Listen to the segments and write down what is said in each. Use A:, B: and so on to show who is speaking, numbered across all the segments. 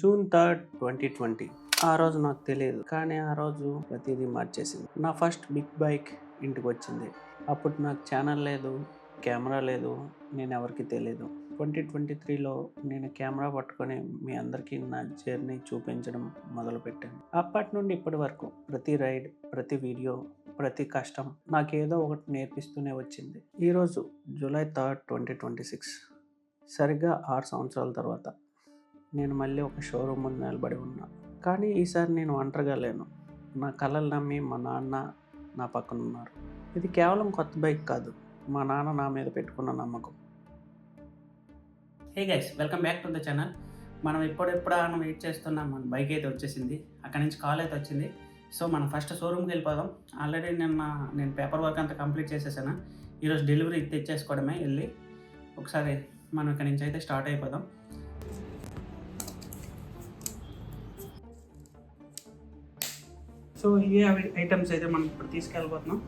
A: June 3, 2020 ఆ రోజు నాకు తెలియదు, కానీ ఆ రోజు ప్రతిదీ మార్చేసింది. నా ఫస్ట్ బిగ్ బైక్ ఇంటికి వచ్చింది. అప్పుడు నాకు ఛానల్ లేదు, కెమెరా లేదు, నేను ఎవరికి తెలియదు. 2023లో నేను కెమెరా పట్టుకొని మీ అందరికీ నా జర్నీ చూపించడం మొదలుపెట్టాను. అప్పటి నుండి ఇప్పటి వరకు ప్రతి రైడ్, ప్రతి వీడియో, ప్రతి కష్టం నాకేదో ఒకటి నేర్పిస్తూనే వచ్చింది. ఈరోజు జూలై 3, 2026 సరిగ్గా 6 సంవత్సరాల తర్వాత నేను మళ్ళీ ఒక షోరూమ్ ముందు నిలబడి ఉన్నా. కానీ ఈసారి నేను ఒంటరిగా లేను. నా కలలు నమ్మి మా నాన్న నా పక్కన ఉన్నారు. ఇది కేవలం కొత్త బైక్ కాదు, మా నాన్న నా మీద పెట్టుకున్న నమ్మకం.
B: Hey guys, welcome back to the channel. మనం ఎప్పుడెప్పుడా వెయిట్ చేస్తున్నాం. మన బైక్ అయితే వచ్చేసింది, అక్కడి నుంచి కాల్ అయితే వచ్చింది. సో మనం ఫస్ట్ షోరూమ్కి వెళ్ళిపోదాం. ఆల్రెడీ నేను పేపర్ వర్క్ అంతా కంప్లీట్ చేసేసాను. ఈరోజు డెలివరీ తెచ్చేసుకోవడమే వెళ్ళి. ఒకసారి మనం ఇక్కడి నుంచి అయితే స్టార్ట్ అయిపోదాం. సో ఇవే ఐటమ్స్ అయితే మనం ఇప్పుడు తీసుకెళ్ళిపోతున్నాం.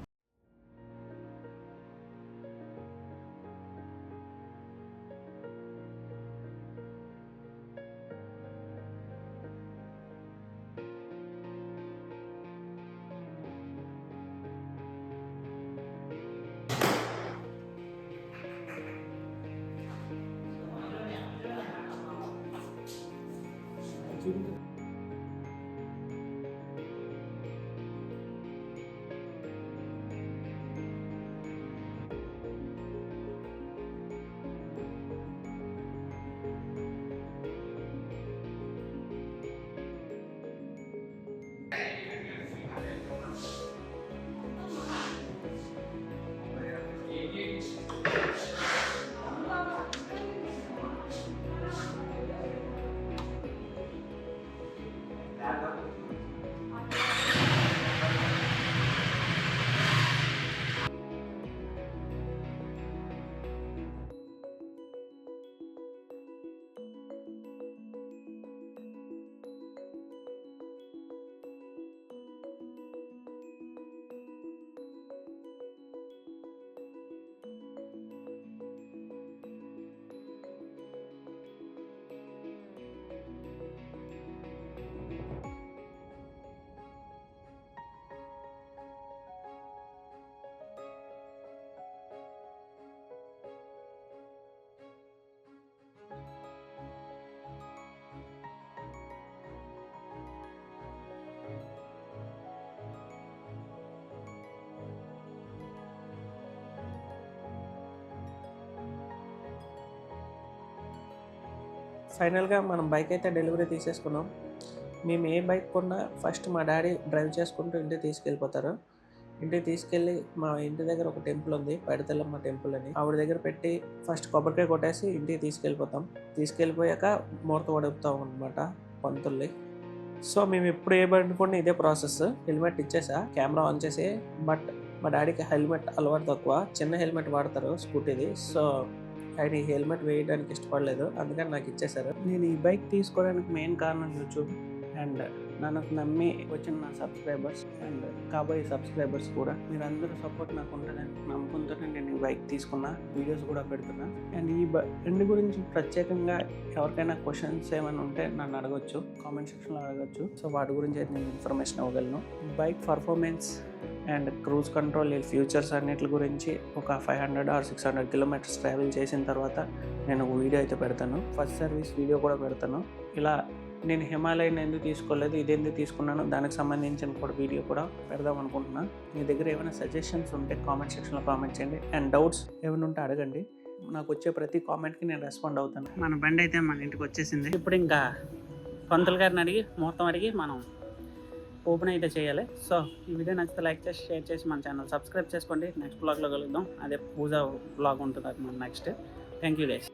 A: ఫైనల్గా మనం బైక్ అయితే డెలివరీ తీసేసుకున్నాం. మేము ఏ బైక్ కొన్నా ఫస్ట్ మా డాడీ డ్రైవ్ చేసుకుంటూ ఇంటికి తీసుకెళ్ళిపోతారు. ఇంటికి తీసుకెళ్ళి మా ఇంటి దగ్గర ఒక టెంపుల్ ఉంది, పైడితల్లమ్మ టెంపుల్ అని. ఆవిడ దగ్గర పెట్టి ఫస్ట్ కొబ్బరికాయ కొట్టేసి ఇంటికి తీసుకెళ్ళిపోతాం. తీసుకెళ్ళిపోయాక ముహూర్త వడుపుతాం అనమాట పంతుల్ని. సో మేము ఎప్పుడు ఏ బండి కొన్నా ఇదే ప్రాసెస్. హెల్మెట్ ఇచ్చేసా, కెమెరా ఆన్ చేసి. బట్ మా డాడీకి హెల్మెట్ అలవాటు తక్కువ, చిన్న హెల్మెట్ వాడతారు స్కూటీది. సో ఆయన ఈ హెల్మెట్ వేయడానికి ఇష్టపడలేదు, అందుకని నాకు ఇచ్చేశారు. నేను ఈ బైక్ తీసుకోవడానికి మెయిన్ కారణం యూట్యూబ్ అండ్ నన్ను నమ్మి వచ్చిన నా సబ్స్క్రైబర్స్ అండ్ కాబోయే సబ్స్క్రైబర్స్ కూడా. మీరందరూ సపోర్ట్ నాకు ఉంటుందని నమ్ముకుంటూ నేను ఈ బైక్ తీసుకున్నా, వీడియోస్ కూడా పెడుతున్నా. అండ్ ఈ బండి గురించి ప్రత్యేకంగా ఎవరికైనా క్వశ్చన్స్ ఏమైనా ఉంటే నన్ను అడగొచ్చు, కామెంట్ సెక్షన్లో అడగచ్చు. సో వాటి గురించి అయితే నేను ఇన్ఫర్మేషన్ ఇవ్వగలను. Bike performance and cruise control, futures అన్నిటి గురించి ఒక 500 or 600 kilometers ట్రావెల్ చేసిన తర్వాత నేను వీడియో అయితే పెడతాను. ఫస్ట్ సర్వీస్ వీడియో కూడా పెడతాను. ఇలా నేను హిమాలయన్ ఎందుకు తీసుకోలేదు, ఇది ఎందుకు తీసుకున్నాను, దానికి సంబంధించిన కూడా వీడియో కూడా పెడదాం అనుకుంటున్నాను. మీ దగ్గర ఏమైనా సజెషన్స్ ఉంటే కామెంట్ సెక్షన్లో కామెంట్ చేయండి. అండ్ డౌట్స్ ఏమైనా ఉంటే అడగండి. నాకు వచ్చే ప్రతి కామెంట్కి నేను రెస్పాండ్ అవుతాను.
B: మన బండి అయితే మన ఇంటికి వచ్చేసింది. ఇప్పుడు ఇంకా పంతులు గారిని అడిగి ముహూర్తం అడిగి మనం ఓపెన్ అయితే చేయాలి. సో ఈ వీడియో నచ్చితే లైక్ చేసి, షేర్ చేసి మన ఛానల్ సబ్స్క్రైబ్ చేసుకోండి. నెక్స్ట్ బ్లాగ్లో కలుద్దాం. అదే పూజ బ్లాగ్ ఉంటుంది అది మన నెక్స్ట్. Thank you guys.